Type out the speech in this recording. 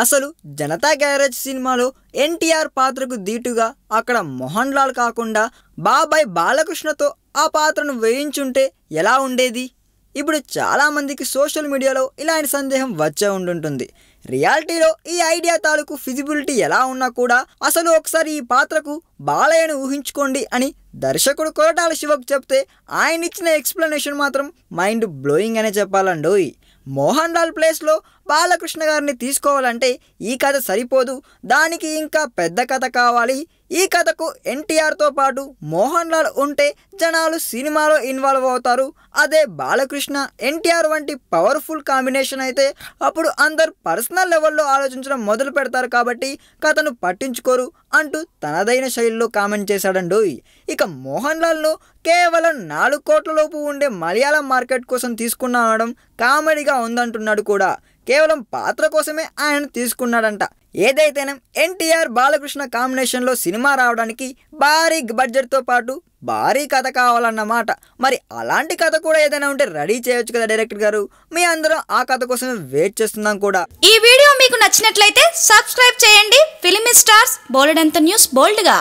అసలు జనతా గ్యారేజ్ సినిమాలో ఎన్టీఆర్ పాత్రకు దీటుగా అక్కడ మోహన్ లాల్ కాకుండా బాబాయ్ బాలకృష్ణతో ఆ పాత్రను వేయించుంటే ఎలా ఉండేది? ఇప్పుడు చాలామందికి సోషల్ మీడియాలో ఇలాంటి సందేహం వచ్చే ఉండుంటుంది. రియాలిటీలో ఈ ఐడియా తాలూకు ఫిజిబిలిటీ ఎలా ఉన్నా కూడా అసలు ఒకసారి ఈ పాత్రకు బాలయ్యను ఊహించుకోండి అని దర్శకుడు కొరటాల శివకు చెప్తే ఆయన ఇచ్చిన ఎక్స్ప్లెనేషన్ మాత్రం మైండ్ బ్లోయింగ్ అనే చెప్పాలండోయ్. మోహన్ లాల్ ప్లేస్లో బాలకృష్ణ గారిని తీసుకోవాలంటే ఈ కథ సరిపోదు, దానికి ఇంకా పెద్ద కథ కావాలి. ఈ కథకు ఎన్టీఆర్తో పాటు మోహన్ లాల్ ఉంటే జనాలు సినిమాలో ఇన్వాల్వ్ అవుతారు. అదే బాలకృష్ణ ఎన్టీఆర్ వంటి పవర్ఫుల్ కాంబినేషన్ అయితే అప్పుడు అందరు పర్సనల్ లెవెల్లో ఆలోచించడం మొదలు పెడతారు కాబట్టి కథను పట్టించుకోరు అంటూ తనదైన శైలిలో కామెంట్ చేశాడండోయ్. ఇక మోహన్ లాల్ను కేవలం 4 కోట్ల లోపు ఉండే మలయాళం మార్కెట్ కోసం తీసుకున్నా అనడం కామెడీగా ఉందంటున్నాడు కూడా. కేవలం పాత్ర కోసమే ఆయన తీసుకున్నాడంట. ఏదైతేనే ఎన్టీఆర్ బాలకృష్ణ కాంబినేషన్లో సినిమా రావడానికి భారీ బడ్జెట్తో పాటు భారీ కథ కావాలన్నమాట. మరి అలాంటి కథ కూడా ఏదైనా ఉంటే రెడీ చేయొచ్చు కదా డైరెక్టర్ గారు. మీ అందరం ఆ కథ కోసమే వెయిట్ చేస్తున్నాం కూడా. ఈ వీడియో మీకు నచ్చినట్లయితే సబ్స్క్రైబ్ చేయండి. ఫిలిమి స్టార్స్ బోల్డ్ అంత న్యూస్ బోల్డ్గా.